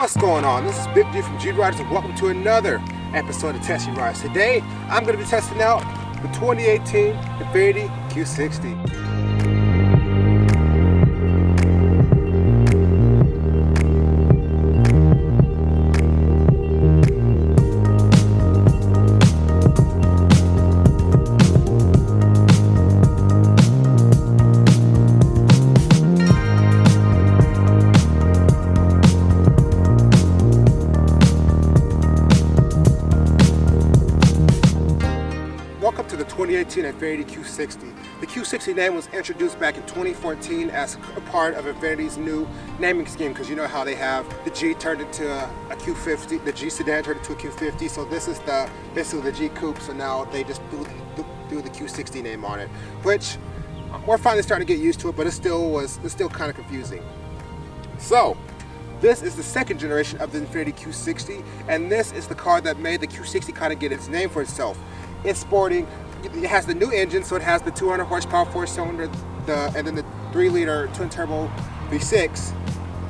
What's going on? This is Big D from G Riders and welcome to another episode of Testing Rides. Today, I'm going to be testing out the 2018 Infiniti Q60. Welcome to the 2018 Infiniti Q60. The Q60 name was introduced back in 2014 as a part of Infiniti's new naming scheme, because you know how they have the G turned into a Q50, the G sedan turned into a Q50, so this is basically the G coupe, so now they just do the Q60 name on it, which we're finally starting to get used to it, but it's still kind of confusing. So this is the second generation of the Infiniti Q60, and this is the car that made the Q60 kind of get its name for itself. It's sporting, it has the new engine, so it has the 200 horsepower 4-cylinder, and then the 3-liter twin-turbo V6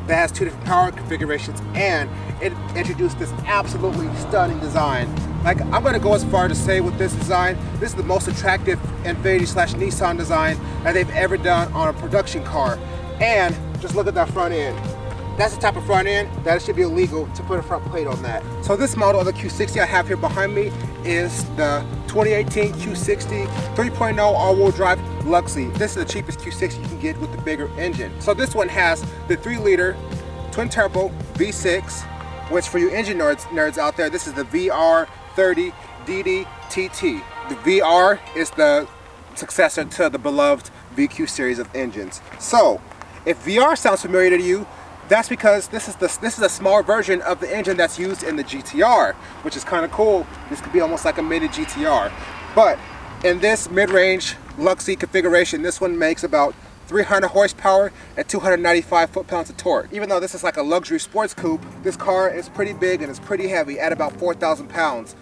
that has two different power configurations, and it introduced this absolutely stunning design. Like, I'm going to go as far to say with this design, this is the most attractive Infiniti/Nissan design that they've ever done on a production car. And just look at that front end. That's the type of front end that it should be illegal to put a front plate on that. So this model of the Q60 I have here behind me is the 2018 Q60 3.0 all-wheel drive Luxy. This is the cheapest Q60 you can get with the bigger engine. So this one has the 3-liter twin-turbo V6, which for you engine nerds out there, this is the VR30 DD-TT. The VR is the successor to the beloved VQ series of engines. So if VR sounds familiar to you, that's because this is a smaller version of the engine that's used in the GTR, which is kind of cool. This could be almost like a mini GTR. But in this mid-range Luxy configuration, this one makes about 300 horsepower and 295 foot-pounds of torque. Even though this is like a luxury sports coupe, this car is pretty big and it's pretty heavy at about 4,000 pounds.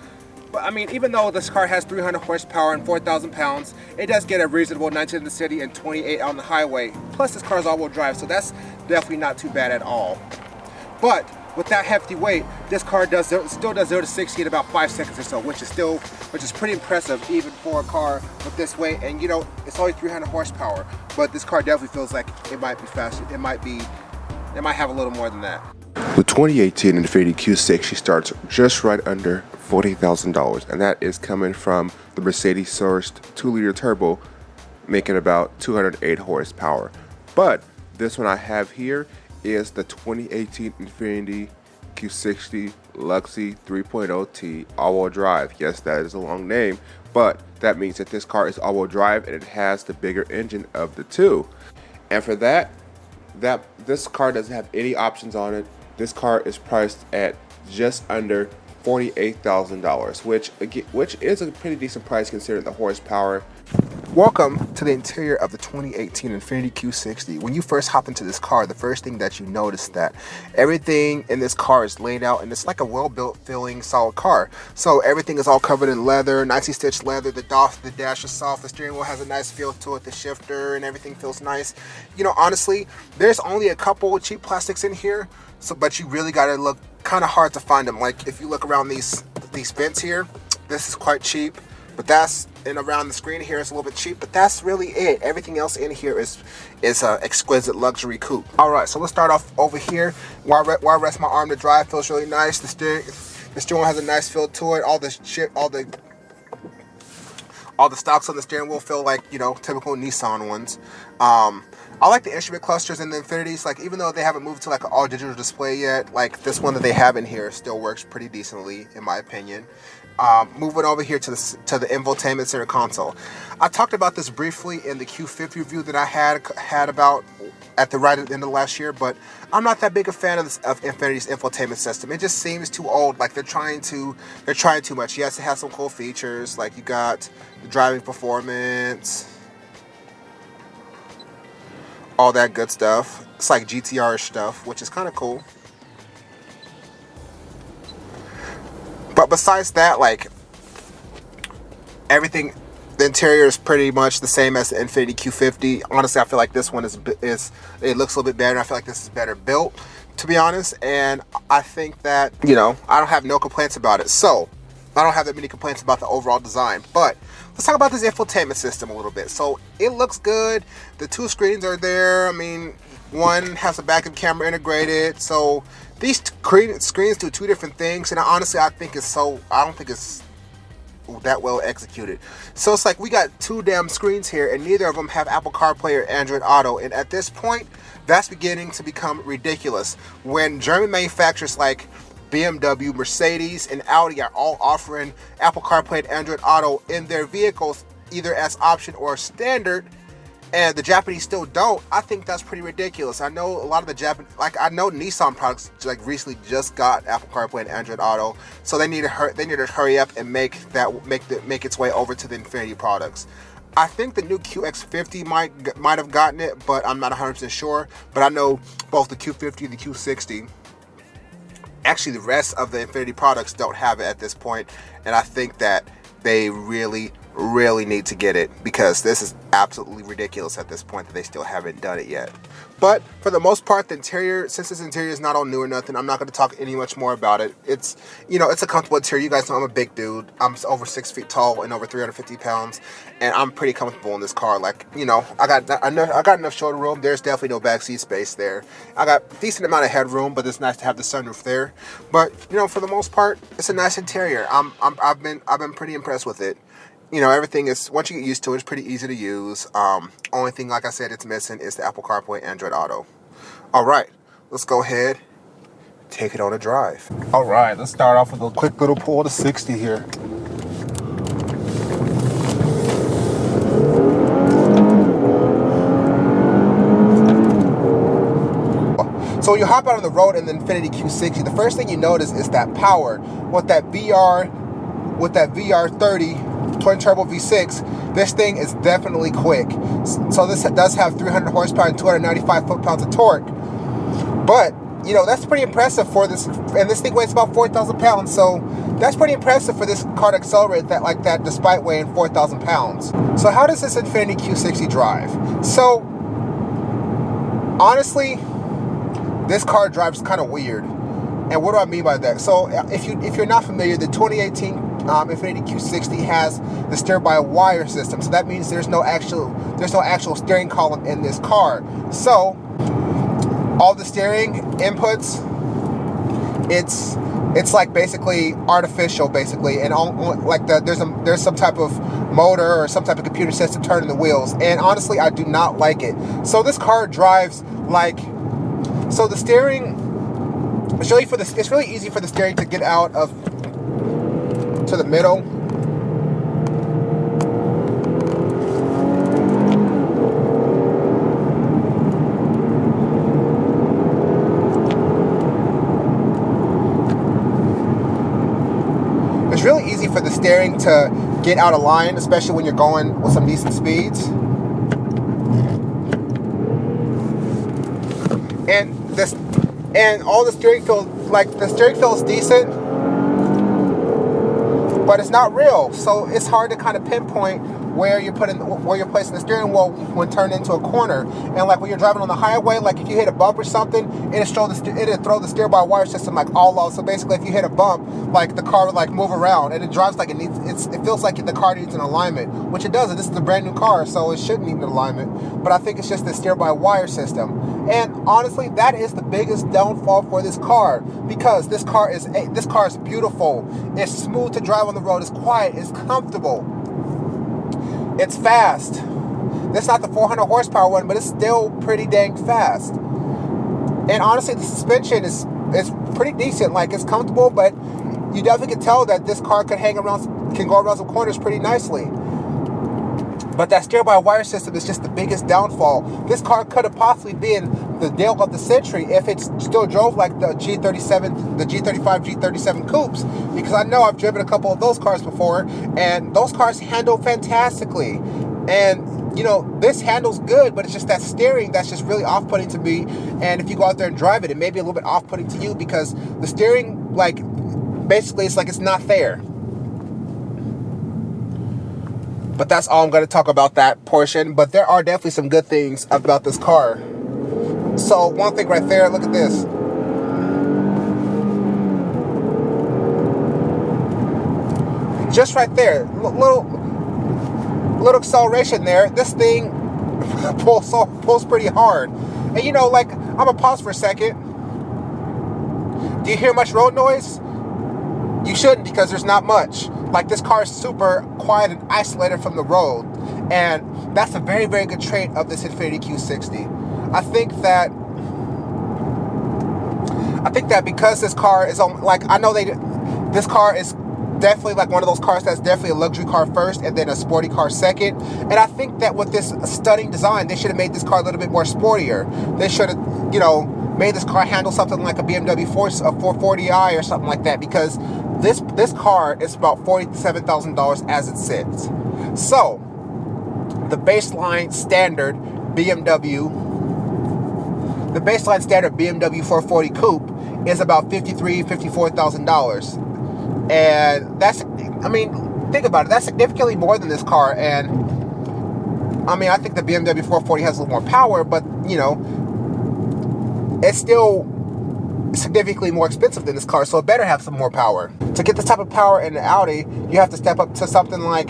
But I mean, even though this car has 300 horsepower and 4,000 pounds, it does get a reasonable 19 in the city and 28 on the highway. Plus this car is all-wheel drive, so that's definitely not too bad at all. But with that hefty weight, this car still does 0 to 60 in about 5 seconds or so, which is pretty impressive even for a car with this weight. And you know, it's only 300 horsepower, but this car definitely feels like it might be faster. It might have a little more than that. The 2018 Infiniti Q60 starts just right under $40,000, and that is coming from the Mercedes-sourced 2-liter turbo, making about 208 horsepower. But this one I have here is the 2018 Infiniti Q60 Luxy 3.0T all-wheel drive. Yes, that is a long name, but that means that this car is all-wheel drive and it has the bigger engine of the two. And for that this car doesn't have any options on it. This car is priced at just under $48,000, which is a pretty decent price considering the horsepower. Welcome to the interior of the 2018 Infiniti Q60. When you first hop into this car, the first thing that you notice that everything in this car is laid out, and it's like a well-built, feeling, solid car. So everything is all covered in leather, nicely stitched leather. The dash is soft. The steering wheel has a nice feel to it. The shifter and everything feels nice. You know, honestly, there's only a couple cheap plastics in here, but you really got to look kind of hard to find them. Like if you look around these vents here, this is quite cheap. But and around the screen here is a little bit cheap, but that's really it. Everything else in here is an exquisite luxury coupe. All right, so let's start off over here. While I rest my arm to drive, feels really nice. The steering wheel has a nice feel to it. All the stocks on the steering wheel feel like, you know, typical Nissan ones. I like the instrument clusters in the Infinitis. Like, even though they haven't moved to like an all digital display yet, like this one that they have in here still works pretty decently in my opinion. Moving over here to the infotainment center console. I talked about this briefly in the Q50 review that I had about at the end of last year, but I'm not that big a fan of Infiniti's infotainment system. It just seems too old. Like they're trying too much. Yes, it has some cool features, like you got the driving performance, all that good stuff. It's like GTR-ish stuff, which is kind of cool. But besides that, like everything, the The interior is pretty much the same as the Infiniti Q50. Honestly, I feel like this one it looks a little bit better. I feel like this is better built, to be honest. And I think that, you know, I don't have no complaints about it. So I don't have that many complaints about the overall design. But let's talk about this infotainment system a little bit. So it looks good. The 2 screens are there. I mean, one has a backup camera integrated. So these screens do 2 different things. And honestly, I don't think it's that well executed. So it's like we got 2 damn screens here, and neither of them have Apple CarPlay or Android Auto. And at this point, that's beginning to become ridiculous. When German manufacturers like BMW, Mercedes, and Audi are all offering Apple CarPlay and Android Auto in their vehicles, either as option or standard, and the Japanese still don't, I think that's pretty ridiculous. I know a lot of the I know Nissan products like recently just got Apple CarPlay and Android Auto, so they need to hurry up and make its way over to the Infiniti products. I think the new QX50 might have gotten it, but I'm not 100% sure. But I know both the Q50 and the Q60. Actually, the rest of the Infiniti products don't have it at this point, and I think that they really need to get it, because this is absolutely ridiculous at this point that they still haven't done it yet. But for the most part, the interior, since this interior is not all new or nothing, I'm not going to talk any much more about it. It's, you know, it's a comfortable interior. You guys know I'm a big dude. I'm over 6 feet tall and over 350 pounds, and I'm pretty comfortable in this car. Like, you know, I got enough shoulder room. There's definitely no backseat space there. I got a decent amount of headroom, but it's nice to have the sunroof there. But, you know, for the most part, it's a nice interior. I've been pretty impressed with it. You know, everything is, once you get used to it, it's pretty easy to use. Only thing, like I said, it's missing is the Apple CarPlay Android Auto. All right, let's go ahead, take it on a drive. All right, let's start off with a quick little pull to 60 here. So when you hop out on the road in the Infiniti Q60, the first thing you notice is that power. With that VR30 twin turbo V6, this thing is definitely quick. So this does have 300 horsepower and 295 foot-pounds of torque. But, you know, that's pretty impressive for this, and this thing weighs about 4,000 pounds, so that's pretty impressive for this car to accelerate that like that despite weighing 4,000 pounds. So how does this Infiniti Q60 drive? So, honestly, this car drives kind of weird. And what do I mean by that? So if you're not familiar, the 2018 Infiniti Q60 has the steer-by-wire system. So that means there's no actual steering column in this car. So all the steering inputs, it's like basically artificial, basically, and like there's some type of motor or some type of computer system turning the wheels. And honestly, I do not like it. So this car drives like, so the steering. It's really easy for the steering to get out of to the middle. It's really easy for the steering to get out of line, especially when you're going with some decent speeds. And all the steering feel, like the steering feels decent, but it's not real. So it's hard to kind of pinpoint where you're placing the steering wheel when turned into a corner. And like when you're driving on the highway, like if you hit a bump or something, it'll throw the steer-by-wire system like all off. So basically, if you hit a bump, like the car would like move around, and it drives like it feels like the car needs an alignment, which it doesn't. This is a brand new car, so it shouldn't need an alignment. But I think it's just the steer-by-wire system. And honestly, that is the biggest downfall for this car, because this car is beautiful. It's smooth to drive on the road. It's quiet. It's comfortable. It's fast. That's not the 400 horsepower one, but it's still pretty dang fast. And honestly, the suspension is pretty decent. Like, it's comfortable, but you definitely can tell that this car can go around some corners pretty nicely. But that steer-by-wire system is just the biggest downfall. This car could have possibly been the deal of the century if it still drove like the G35, G37 coupes. Because I know I've driven a couple of those cars before, and those cars handle fantastically. And, you know, this handles good, but it's just that steering that's just really off-putting to me. And if you go out there and drive it, it may be a little bit off-putting to you, because the steering, like, basically it's like it's not there. But that's all I'm going to talk about that portion. But there are definitely some good things about this car. So one thing right there, look at this. Just right there, little acceleration there. This thing pulls pretty hard. And you know, like, I'm gonna pause for a second. Do you hear much road noise? You shouldn't, because there's not much. Like, this car is super quiet and isolated from the road, and that's a very, very good trait of this Infiniti Q60. I think that because this car is on, like, I know this car is definitely like one of those cars that's definitely a luxury car first and then a sporty car second. And I think that with this stunning design, they should have made this car a little bit more sportier. They should have, you know, made this car handle something like a BMW 440i or something like that, because this car is about $47,000 as it sits. So the baseline standard BMW 440 coupe is about $54,000. And that's, I mean, think about it, that's significantly more than this car. And I mean, I think the BMW 440 has a little more power, but you know, it's still significantly more expensive than this car, so it better have some more power. To get this type of power in an Audi, you have to step up to something like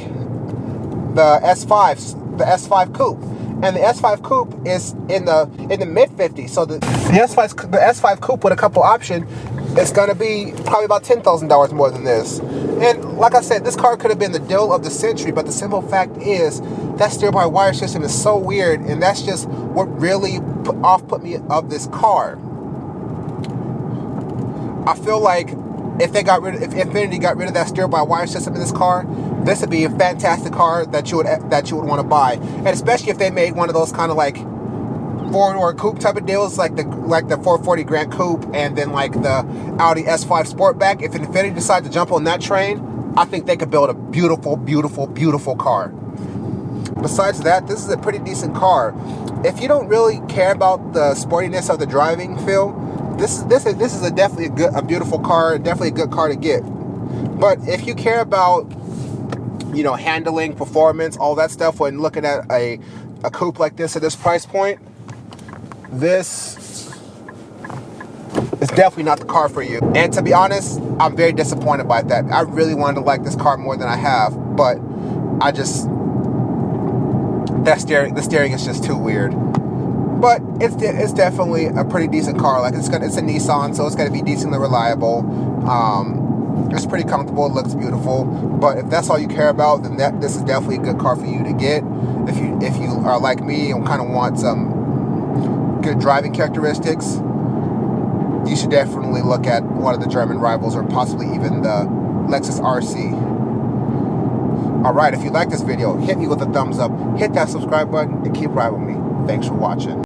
the S5 coupe. And the S5 coupe is in the mid 50s. So the S5 coupe with a couple options, it's going to be probably about $10,000 more than this. And like I said, this car could have been the deal of the century, but the simple fact is that steer-by-wire system is so weird, and that's just what really put me of this car. I feel like if Infiniti got rid of that steer-by-wire system in this car, this would be a fantastic car that you would want to buy. And especially if they made one of those kind of like four-door coupe type of deals, like the 440 Grand Coupe, and then like the Audi S5 Sportback. If Infiniti decides to jump on that train, I think they could build a beautiful, beautiful, beautiful car. Besides that, this is a pretty decent car. If you don't really care about the sportiness of the driving feel, this is definitely a beautiful car, definitely a good car to get. But if you care about, you know, handling, performance, all that stuff, when looking at a coupe like this at this price point, this is definitely not the car for you. And to be honest, I'm very disappointed by that. I really wanted to like this car more than I have, but I just, the steering is just too weird. But it's definitely a pretty decent car. Like, it's a Nissan, so it's going to be decently reliable. It's pretty comfortable. It looks beautiful. But if that's all you care about, then this is definitely a good car for you to get. If you are like me and kind of want some good driving characteristics, you should definitely look at one of the German rivals, or possibly even the Lexus RC. Alright, if you like this video, hit me with a thumbs up, hit that subscribe button, and keep riding with me. Thanks for watching.